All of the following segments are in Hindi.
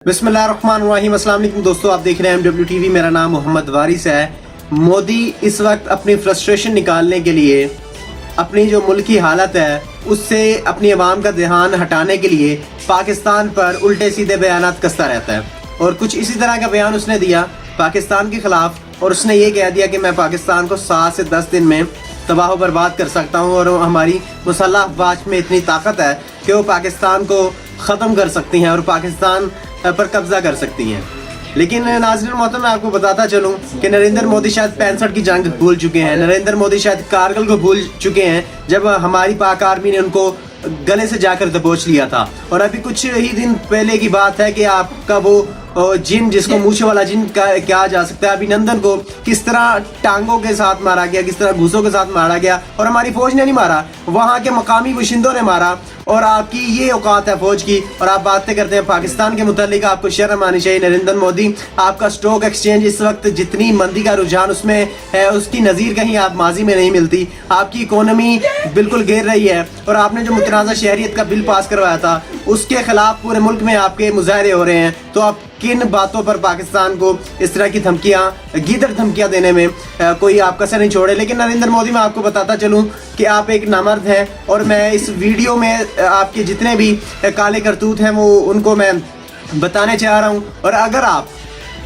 बिस्मिल्लाहिर्रहमानिर्रहीम। अस्सलाम वालेकुम दोस्तों, आप देख रहे हैं MW TV। मेरा नाम मोहम्मद वारिस है। मोदी इस वक्त अपनी फ्रस्ट्रेशन निकालने के लिए अपनी जो मुल्की हालत है उससे अपनी आवाम का ध्यान हटाने के लिए पाकिस्तान पर उल्टे सीधे बयानात कसता रहता है और कुछ इसी तरह का बयान उसने दिया पाकिस्तान के खिलाफ। और उसने ये कह दिया कि मैं पाकिस्तान को 7 से 10 दिन में तबाह बर्बाद कर सकता हूँ और हमारी मुसल्लह अफवाज में इतनी ताकत है कि वो पाकिस्तान को ख़त्म कर सकती हैं और पाकिस्तान पर कब्जा कर सकती हैं। लेकिन नाज़रीन मोहतरम, मैं आपको बताता चलूं कि नरेंद्र मोदी शायद 65 की जंग भूल चुके हैं। नरेंद्र मोदी शायद कारगिल को भूल चुके हैं जब हमारी पाक आर्मी ने उनको गले से जाकर दबोच लिया था। और अभी कुछ ही दिन पहले की बात है कि आपका वो जिन जिसको मूछे वाला जिन कहा जा सकता है, अभिनंदन को किस तरह टांगों के साथ मारा गया, किस तरह घूसों के साथ मारा गया। और हमारी फौज ने नहीं मारा, वहाँ के मकामी बाशिंदों ने मारा। और आपकी ये औकात है फौज की और आप बातें करते हैं पाकिस्तान के मुतालिक। आपको शर्म आनी चाहिए नरेंद्र मोदी। आपका स्टॉक एक्सचेंज इस वक्त जितनी मंदी का रुझान उसमें है उसकी नज़ीर कहीं आप माजी में नहीं मिलती। आपकी इकोनॉमी बिल्कुल गिर रही है और आपने जो मुतनाज़ा शहरियत का बिल पास करवाया था उसके खिलाफ पूरे मुल्क में आपके मुजाहरे हो रहे हैं। तो आप किन बातों पर पाकिस्तान को इस तरह की धमकियां, गीदड़ धमकियां देने में कोई आप कसर नहीं छोड़े। लेकिन नरेंद्र मोदी, मैं आपको बताता चलूं कि आप एक नामर्द हैं और मैं इस वीडियो में आपके जितने भी काले करतूत हैं वो उनको मैं बताने चाह रहा हूं। और अगर आप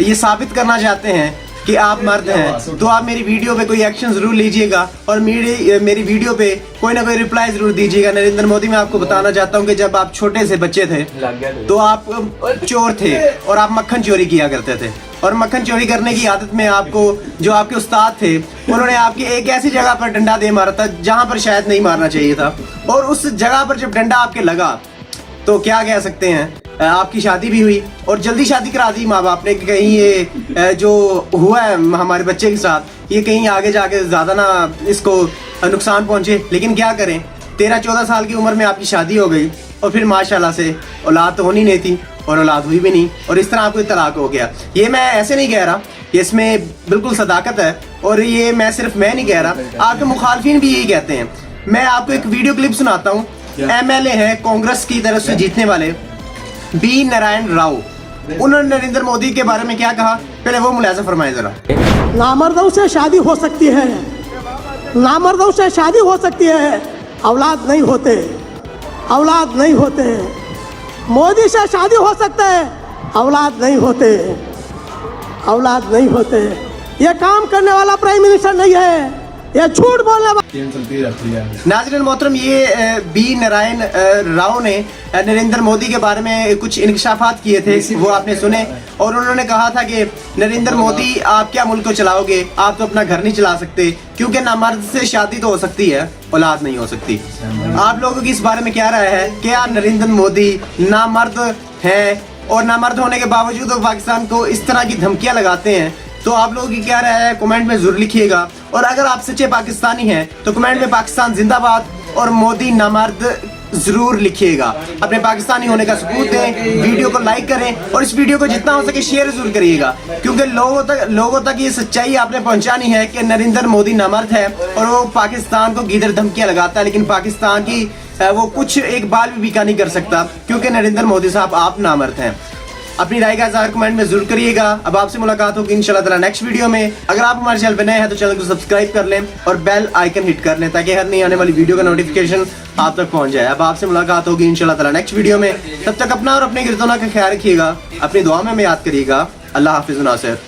ये साबित करना चाहते हैं कि आप मर्द हैं तो आप मेरी वीडियो पे कोई एक्शन जरूर लीजिएगा और मेरी वीडियो पे कोई ना कोई रिप्लाई जरूर दीजिएगा। नरेंद्र मोदी, मैं आपको बताना चाहता हूं कि जब आप छोटे से बच्चे थे तो आप चोर थे और आप मक्खन चोरी किया करते थे। और मक्खन चोरी करने की आदत में आपको जो आपके उस्ताद थे उन्होंने आपकी एक ऐसी जगह पर डंडा दे मारा था जहां पर शायद नहीं मारना चाहिए था। और उस जगह पर जब डंडा आपके लगा तो क्या कह सकते हैं, आपकी शादी भी हुई और जल्दी शादी करा दी माँ बाप ने। कहीं ये जो हुआ है हमारे बच्चे के साथ ये कहीं आगे जाके ज़्यादा ना इसको नुकसान पहुँचे। लेकिन क्या करें, 13-14 साल की उम्र में आपकी शादी हो गई और फिर माशाल्लाह से औलाद तो होनी नहीं थी और औलाद हुई भी नहीं और इस तरह आपको तलाक हो गया। ये मैं ऐसे नहीं कह रहा, इसमें बिल्कुल सदाकत है और ये मैं सिर्फ मैं नहीं कह रहा, आपके मुखालफिन भी यही कहते हैं। मैं आपको एक वीडियो क्लिप सुनाता हूँ। MLA है कांग्रेस की तरफ से जीतने वाले बी नारायण राव, उन्होंने नरेंद्र मोदी के बारे में क्या कहा, पहले वो मुलाजा फरमाए जरा। नामर्दों से शादी हो सकती है, नामर्दों से शादी हो सकती है, औलाद नहीं होते, औलाद नहीं होते। मोदी से शादी हो सकता है, औलाद नहीं होते, औलाद नहीं होते। ये काम करने वाला प्राइम मिनिस्टर नहीं है, ये झूठ बोलने वाला। नाज़रीन मोहतरम, ये बी नारायण राव ने नरेंद्र मोदी के बारे में कुछ इंकशाफात किए थे, वो आपने सुने। और उन्होंने कहा था कि नरेंद्र मोदी आप क्या मुल्क को चलाओगे, आप तो अपना घर नहीं चला सकते क्योंकि नामर्द से शादी तो हो सकती है, औलाद नहीं हो सकती। आप लोगों की इस बारे में क्या राय है? क्या नरेंद्र मोदी नामर्द है और नामर्द होने के बावजूद वो पाकिस्तान को इस तरह की धमकियां लगाते हैं? तो आप लोगों की क्या राय है कमेंट में जरूर लिखिएगा। और अगर आप सच्चे पाकिस्तानी हैं तो कमेंट में पाकिस्तान जिंदाबाद और मोदी नामर्द जरूर लिखिएगा। अपने पाकिस्तानी होने का सबूत दें, वीडियो को लाइक करें और इस वीडियो को जितना हो सके शेयर जरूर करिएगा क्योंकि लोगों तक ये सच्चाई आपने पहुंचानी है कि नरेंद्र मोदी नामर्द है और वो पाकिस्तान को गीदड़ धमकियां लगाता है, लेकिन पाकिस्तान की वो कुछ एक बाल भी बीका नहीं कर सकता क्योंकि नरेंद्र मोदी साहब आप नामर्द हैं। अपनी राय का इज़हार कमेंट में जरूर करिएगा। अब आपसे मुलाकात होगी इंशाल्लाह ताला नेक्स्ट वीडियो में। अगर आप हमारे चैनल पे नए हैं तो चैनल को सब्सक्राइब कर लें और बेल आइकन हिट कर लें ताकि हर नई आने वाली वीडियो का नोटिफिकेशन आप तक पहुंच जाए। अब आपसे मुलाकात होगी इंशाल्लाह ताला नेक्स्ट वीडियो में। तब तक अपना और अपने गिरदोना का ख्याल रखिएगा, अपनी दुआ में हमें याद करिएगा। अल्लाह हाफिज़ नासिर।